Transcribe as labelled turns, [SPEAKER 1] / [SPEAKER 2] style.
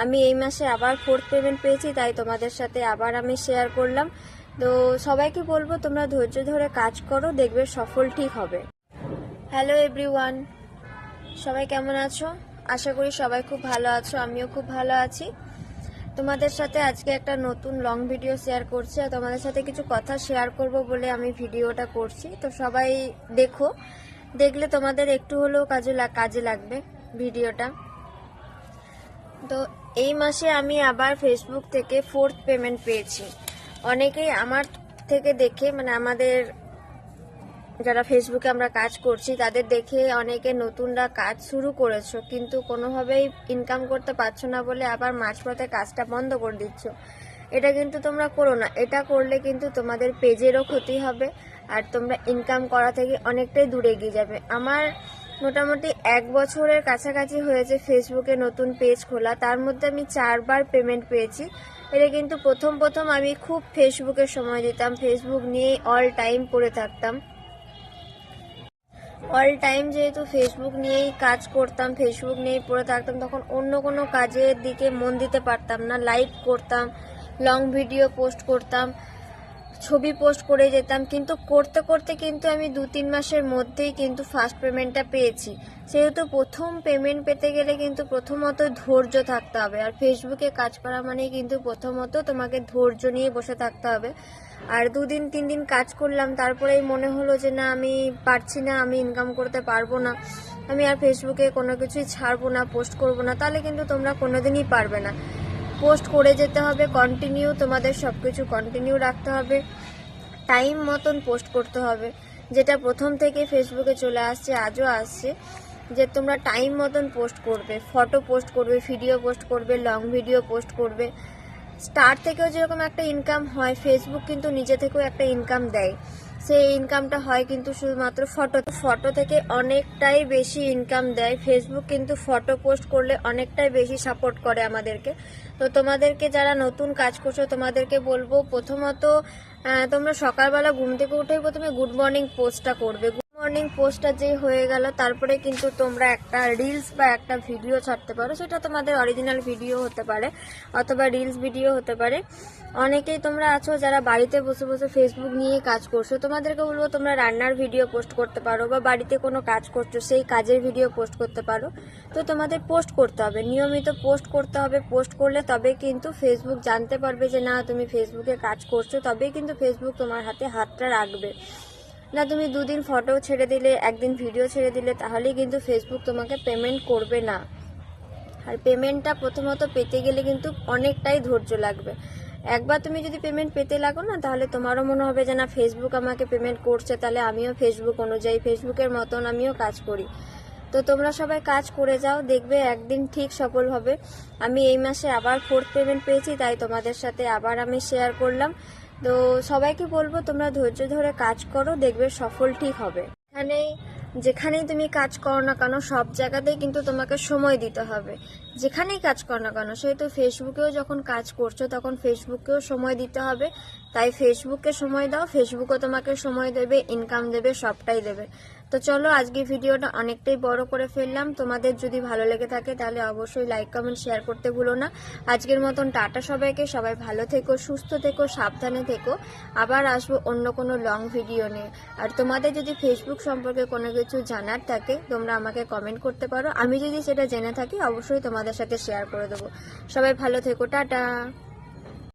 [SPEAKER 1] আমি এই মাসে আবার 4th পেমেন্ট পেয়েছি, তাই তোমাদের সাথে আবার আমি শেয়ার করলাম। তো সবাইকে বলবো তোমরা ধৈর্য ধরে কাজ করো, দেখবে সফল ঠিক হবে। হ্যালো এভরিওয়ান, সবাই কেমন আছো? আশা করি সবাই খুব ভালো আছো, আমিও খুব ভালো আছি। তোমাদের সাথে আজকে একটা নতুন লং ভিডিও শেয়ার করছি, আর তোমাদের সাথে কিছু কথা শেয়ার করব বলে আমি ভিডিওটা করছি। তো সবাই দেখো, দেখলে তোমাদের একটু হলেও কাজে লাগবে ভিডিওটা। তো এই মাসে আমি আবার ফেসবুক থেকে 4th পেমেন্ট পেয়েছি। অনেকেই আমার থেকে দেখে, মানে আমাদের যারা ফেসবুকে আমরা কাজ করছি তাদের দেখে অনেকে নতুনরা কাজ শুরু করেছো, কিন্তু কোনোভাবেই ইনকাম করতে পারছো না বলে আবার মাঝপথে কাজটা বন্ধ করে দিচ্ছ। এটা কিন্তু তোমরা করো না। এটা করলে কিন্তু তোমাদের পেজেরও ক্ষতি হবে, আর তোমরা ইনকাম করা থেকে অনেকটাই দূরে এগিয়ে যাবে। আমার মোটামুটি 1 বছরের কাছাকাছি হয়েছে ফেসবুকে নতুন পেজ খোলা, তার মধ্যে আমি 4বার পেমেন্ট পেয়েছি। এটা কিন্তু প্রথম আমি খুব ফেসবুকে সময় দিতাম, ফেসবুক নিয়ে অল টাইম পড়ে থাকতাম। অল টাইম যেহেতু ফেসবুক নিয়েই কাজ করতাম, ফেসবুক নিয়েই পড়ে থাকতাম, তখন অন্য কোনো কাজের দিকে মন দিতে পারতাম না। লাইভ করতাম, লং ভিডিও পোস্ট করতাম, ছবি পোস্ট করে যেতাম, কিন্তু করতে করতে কিন্তু আমি 2-3 মাসের মধ্যেই কিন্তু ফার্স্ট পেমেন্টটা পেয়েছি। সেহেতু প্রথম পেমেন্ট পেতে গেলে কিন্তু প্রথমত ধৈর্য থাকতে হবে, আর ফেসবুকে কাজ করা মানে কিন্তু প্রথমত তোমাকে ধৈর্য নিয়ে বসে থাকতে হবে। আর 2-3 দিন কাজ করলাম, তারপরেই মনে হলো যে না, আমি পারছি না, আমি ইনকাম করতে পারবো না, আমি আর ফেসবুকে কোনো কিছুই ছাড়বো না, পোস্ট করবো না, তাহলে কিন্তু তোমরা কোনোদিনই পারবে না। পোস্ট করে যেতে হবে কন্টিনিউ, তোমাদের সব কিছু কন্টিনিউ রাখতে হবে, টাইম মতন পোস্ট করতে হবে। যেটা প্রথম থেকে ফেসবুকে চলে আসছে, আজও আসছে, যে তোমরা টাইম মতন পোস্ট করবে, ফটো পোস্ট করবে, ভিডিও পোস্ট করবে, লং ভিডিও পোস্ট করবে। স্টার্ট থেকেও যেরকম একটা ইনকাম হয়, ফেসবুক কিন্তু নিজে থেকেও একটা ইনকাম দেয়। সেই ইনকামটা হয় কিন্তু শুধুমাত্র ফটো থেকে অনেকটাই বেশি ইনকাম দেয়। ফেসবুক কিন্তু ফটো পোস্ট করলে অনেকটাই বেশি সাপোর্ট করে আমাদেরকে। তো তোমাদেরকে যারা নতুন কাজ করছো তোমাদেরকে বলবো, প্রথমত তোমরা সকালবেলা ঘুম থেকে উঠেই প্রথমে গুড মর্নিং পোস্টটা করবে। গুড মর্নিং পোস্টটা যেই হয়ে গেল, তারপরে কিন্তু তোমরা একটা রিলস বা একটা ভিডিও ছাড়তে পারো। সেটা তোমাদের অরিজিনাল ভিডিও হতে পারে অথবা রিলস ভিডিও হতে পারে। অনেকেই তোমরা আছো যারা বাড়িতে বসে বসে ফেসবুক নিয়ে কাজ করছো, তোমাদেরকে বলবো তোমরা রান্নার ভিডিও পোস্ট করতে পারো, বা বাড়িতে কোনো কাজ করছো সেই কাজের ভিডিও পোস্ট করতে পারো। তো তোমাদের পোস্ট করতে হবে, নিয়মিত পোস্ট করতে হবে। পোস্ট করলে তবে কিন্তু ফেসবুক জানতে পারবে যে না, তুমি ফেসবুকে কাজ করছো, তবেই কিন্তু ফেসবুক তোমার হাতটা রাখবে। না তুমি 2 দিন ফটো ছেড়ে দিলে, 1 দিন ভিডিও ছেড়ে দিলে, তাহলেই কিন্তু ফেসবুক তোমাকে পেমেন্ট করবে না। আর পেমেন্টটা প্রথমত পেতে গেলে কিন্তু অনেকটাই ধৈর্য লাগবে। একবার তুমি যদি পেমেন্ট পেতে লাগো না, তাহলে তোমারও মনে হবে যে না, ফেসবুক আমাকে পেমেন্ট করছে, তাহলে আমিও ফেসবুক অনুযায়ী, ফেসবুকের মতন আমিও কাজ করি। তো তোমরা সবাই কাজ করে যাও, দেখবে একদিন ঠিক সফল হবে। আমি এই মাসে আবার 4th পেমেন্ট পেয়েছি, তাই তোমাদের সাথে আবার আমি শেয়ার করলাম। তো সবাইকে বলবো তোমরা ধৈর্য ধরে কাজ করো, দেখবে সফল ঠিক হবে। যেখানেই তুমি কাজ করো না কেন, সব জায়গাতেই কিন্তু তোমাকে সময় দিতে হবে। যেখানেই কাজ করো না কেন, সেহেতু ফেসবুকেও যখন কাজ করছো তখন ফেসবুককেও সময় দিতে হবে। তাই ফেসবুককে সময় দাও, ফেসবুকও তোমাকে সময় দেবে, ইনকাম দেবে, সবটাই দেবে। তো চলো, আজকে ভিডিওটা অনেকটাই বড় করে ফেললাম। তোমাদের যদি ভালো লেগে থাকে তাহলে অবশ্যই লাইক কমেন্ট শেয়ার করতে ভুলো না। আজকের মতন টাটা সবাইকে। সবাই ভালো থেকো, সুস্থ থেকো, সাবধানে থেকো। আবার আসবো অন্য কোনো লং ভিডিও নিয়ে। আর তোমাদের যদি ফেসবুক সম্পর্কে কোনো কিছু জানার থাকে, তোমরা আমাকে কমেন্ট করতে পারো। আমি যদি সেটা জেনে থাকি অবশ্যই তোমাদের সাথে শেয়ার করে দেবো। সবাই ভালো থেকো, টাটা।